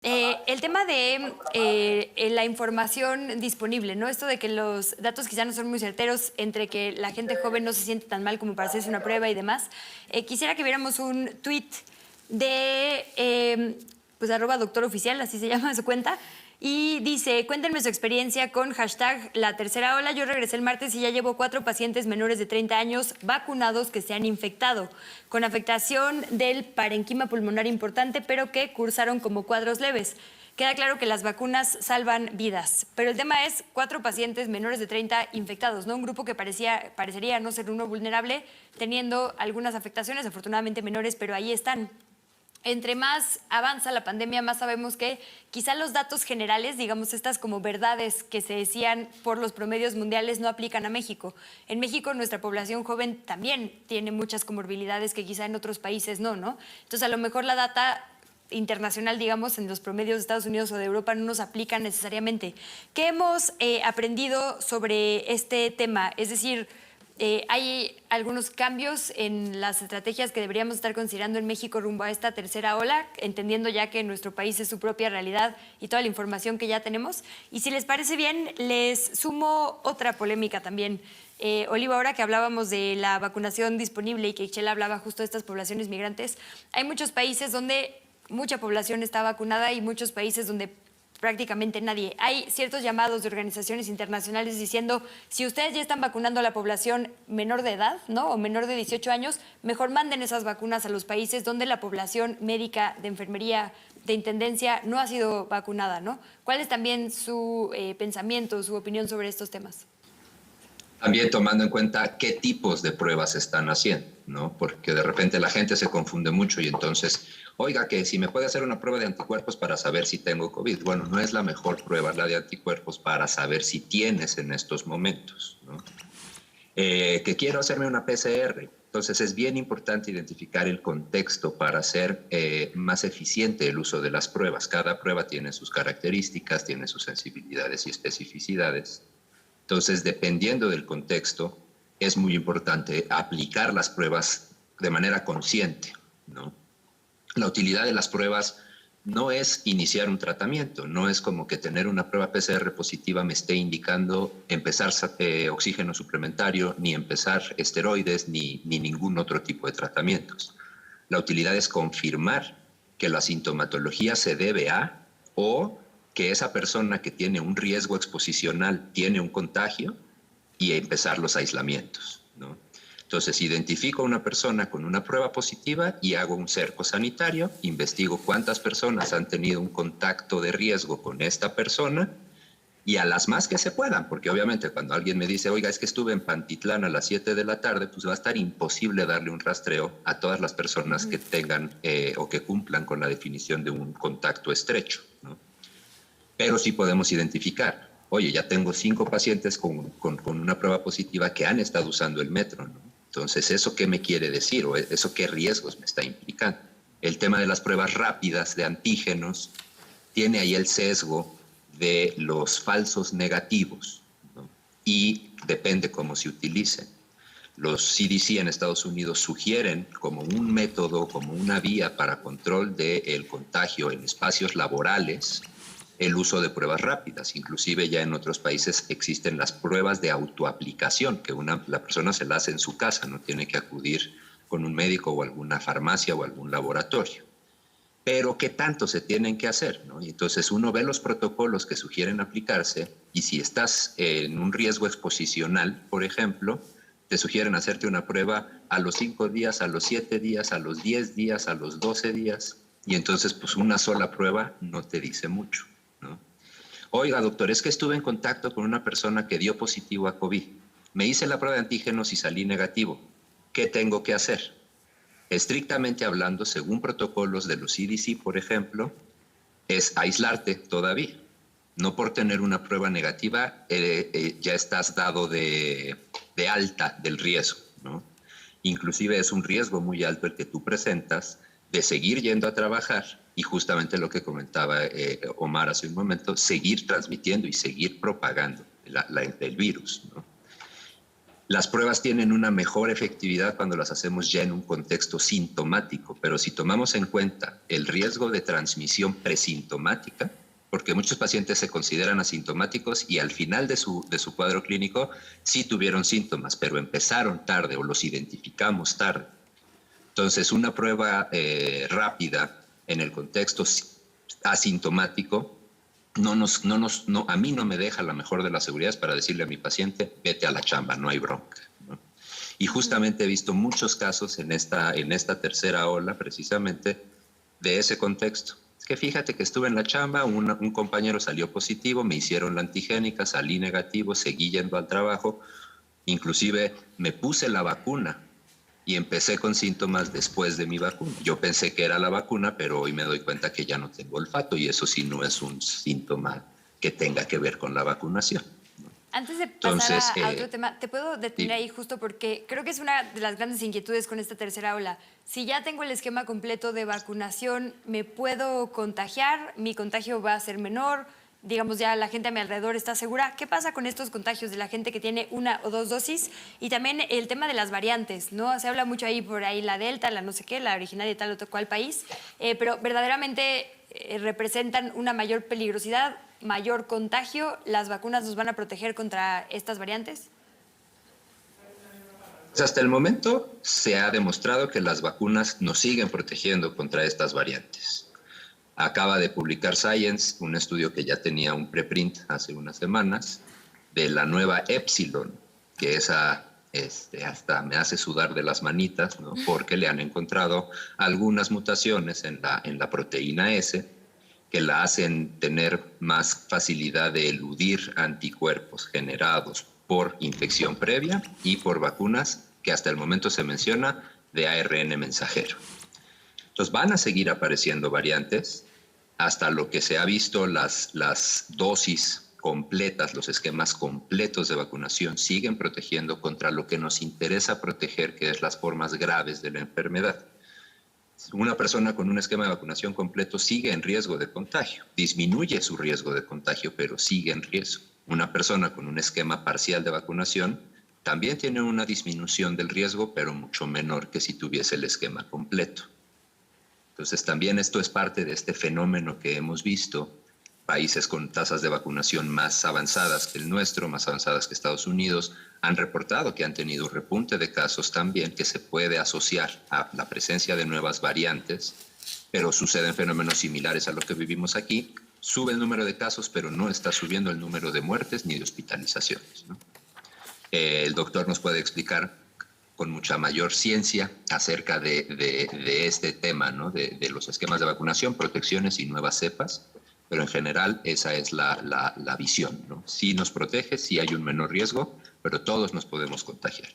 El tema de la información disponible, ¿no? Esto de que los datos quizá no son muy certeros entre que la gente joven no se siente tan mal como para hacerse una prueba y demás. Quisiera que viéramos un tweet de, pues, @doctoroficial, así se llama su cuenta, y dice: cuéntenme su experiencia con hashtag la tercera ola. Yo regresé el martes y ya llevo 4 pacientes menores de 30 años vacunados que se han infectado, con afectación del parenquima pulmonar importante, pero que cursaron como cuadros leves. Queda claro que las vacunas salvan vidas, pero el tema es 4 pacientes menores de 30 infectados, ¿no? Un grupo que parecería no ser uno vulnerable, teniendo algunas afectaciones, afortunadamente menores, pero ahí están. Entre más avanza la pandemia, más sabemos que quizá los datos generales, digamos estas como verdades que se decían por los promedios mundiales, no aplican a México. En México nuestra población joven también tiene muchas comorbilidades que quizá en otros países no. Entonces a lo mejor la data internacional, digamos, en los promedios de Estados Unidos o de Europa no nos aplica necesariamente. ¿Qué hemos aprendido sobre este tema? Es decir, hay algunos cambios en las estrategias que deberíamos estar considerando en México rumbo a esta tercera ola, entendiendo ya que nuestro país es su propia realidad y toda la información que ya tenemos. Y si les parece bien, les sumo otra polémica también. Oliva, ahora que hablábamos de la vacunación disponible y que Ixchel hablaba justo de estas poblaciones migrantes, hay muchos países donde mucha población está vacunada y muchos países donde prácticamente nadie. Hay ciertos llamados de organizaciones internacionales diciendo: si ustedes ya están vacunando a la población menor de edad, ¿no? O menor de 18 años, mejor manden esas vacunas a los países donde la población médica, de enfermería, de intendencia no ha sido vacunada, ¿no? ¿Cuál es también su pensamiento, su opinión sobre estos temas? También tomando en cuenta qué tipos de pruebas están haciendo, ¿no? Porque de repente la gente se confunde mucho y entonces, oiga, que si me puede hacer una prueba de anticuerpos para saber si tengo COVID. Bueno, no es la mejor prueba la de anticuerpos para saber si tienes en estos momentos, ¿no? Que quiero hacerme una PCR. Entonces es bien importante identificar el contexto para hacer más eficiente el uso de las pruebas. Cada prueba tiene sus características, tiene sus sensibilidades y especificidades. Entonces, dependiendo del contexto, es muy importante aplicar las pruebas de manera consciente, ¿no? La utilidad de las pruebas no es iniciar un tratamiento, no es como que tener una prueba PCR positiva me esté indicando empezar oxígeno suplementario, ni empezar esteroides, ni ningún otro tipo de tratamientos. La utilidad es confirmar que la sintomatología se debe a o que esa persona que tiene un riesgo exposicional tiene un contagio y empezar los aislamientos, ¿no? Entonces, identifico a una persona con una prueba positiva y hago un cerco sanitario, investigo cuántas personas han tenido un contacto de riesgo con esta persona y a las más que se puedan, porque obviamente cuando alguien me dice, oiga, es que estuve en Pantitlán a las 7 de la tarde, pues va a estar imposible darle un rastreo a todas las personas que tengan o que cumplan con la definición de un contacto estrecho, ¿no? Pero sí podemos identificar, oye, ya tengo 5 pacientes con una prueba positiva que han estado usando el metro, ¿no? Entonces, ¿eso qué me quiere decir? ¿O eso qué riesgos me está implicando? El tema de las pruebas rápidas de antígenos tiene ahí el sesgo de los falsos negativos, ¿no? Y depende cómo se utilicen. Los CDC en Estados Unidos sugieren como un método, como una vía para control del contagio en espacios laborales, el uso de pruebas rápidas. Inclusive ya en otros países existen las pruebas de autoaplicación, que la persona se la hace en su casa, no tiene que acudir con un médico o alguna farmacia o algún laboratorio. Pero ¿qué tanto se tienen que hacer, ¿no? Y entonces uno ve los protocolos que sugieren aplicarse y si estás en un riesgo exposicional, por ejemplo, te sugieren hacerte una prueba a los 5 días, a los 7 días, a los 10 días, a los 12 días. Y entonces, pues una sola prueba no te dice mucho, ¿no? Oiga, doctor, es que estuve en contacto con una persona que dio positivo a COVID. Me hice la prueba de antígenos y salí negativo. ¿Qué tengo que hacer? Estrictamente hablando, según protocolos de los CDC, por ejemplo, es aislarte todavía. No por tener una prueba negativa ya estás dado de alta del riesgo, ¿no? Inclusive es un riesgo muy alto el que tú presentas de seguir yendo a trabajar y justamente lo que comentaba Omar hace un momento, seguir transmitiendo y seguir propagando el virus, ¿no? Las pruebas tienen una mejor efectividad cuando las hacemos ya en un contexto sintomático, pero si tomamos en cuenta el riesgo de transmisión presintomática, porque muchos pacientes se consideran asintomáticos y al final de su cuadro clínico sí tuvieron síntomas, pero empezaron tarde o los identificamos tarde. Entonces, una prueba rápida en el contexto asintomático a mí no me deja la mejor de las seguridades para decirle a mi paciente, vete a la chamba, no hay bronca, ¿no? Y justamente he visto muchos casos en esta tercera ola, precisamente, de ese contexto. Es que fíjate que estuve en la chamba, un compañero salió positivo, me hicieron la antigénica, salí negativo, seguí yendo al trabajo, inclusive me puse la vacuna y empecé con síntomas después de mi vacuna. Yo pensé que era la vacuna, pero hoy me doy cuenta que ya no tengo olfato y eso sí no es un síntoma que tenga que ver con la vacunación. Antes de pasar Entonces, a otro tema, te puedo detener sí. ahí justo porque creo que es una de las grandes inquietudes con esta tercera ola. Si ya tengo el esquema completo de vacunación, ¿me puedo contagiar? ¿Mi contagio va a ser menor? Digamos, ya la gente a mi alrededor está segura. ¿Qué pasa con estos contagios de la gente que tiene 1 o 2 dosis? Y también el tema de las variantes, ¿no? Se habla mucho ahí por ahí la Delta, la no sé qué, la originaria de tal o cual país, pero verdaderamente representan una mayor peligrosidad, mayor contagio. ¿Las vacunas nos van a proteger contra estas variantes? Pues hasta el momento se ha demostrado que las vacunas nos siguen protegiendo contra estas variantes. Acaba de publicar Science un estudio que ya tenía un preprint hace unas semanas de la nueva Epsilon, que esa hasta me hace sudar de las manitas, ¿no? Porque le han encontrado algunas mutaciones en la proteína S que la hacen tener más facilidad de eludir anticuerpos generados por infección previa y por vacunas que hasta el momento se menciona de ARN mensajero. Entonces van a seguir apareciendo variantes. Hasta lo que se ha visto, las dosis completas, los esquemas completos de vacunación siguen protegiendo contra lo que nos interesa proteger, que es las formas graves de la enfermedad. Una persona con un esquema de vacunación completo sigue en riesgo de contagio, disminuye su riesgo de contagio, pero sigue en riesgo. Una persona con un esquema parcial de vacunación también tiene una disminución del riesgo, pero mucho menor que si tuviese el esquema completo. Entonces, también esto es parte de este fenómeno que hemos visto. Países con tasas de vacunación más avanzadas que el nuestro, más avanzadas que Estados Unidos, han reportado que han tenido un repunte de casos también que se puede asociar a la presencia de nuevas variantes, pero suceden fenómenos similares a lo que vivimos aquí. Sube el número de casos, pero no está subiendo el número de muertes ni de hospitalizaciones, ¿no? El doctor nos puede explicar con mucha mayor ciencia acerca de este tema, ¿no? De los esquemas de vacunación, protecciones y nuevas cepas, pero en general esa es la visión, ¿no? Sí nos protege, sí hay un menor riesgo, pero todos nos podemos contagiar.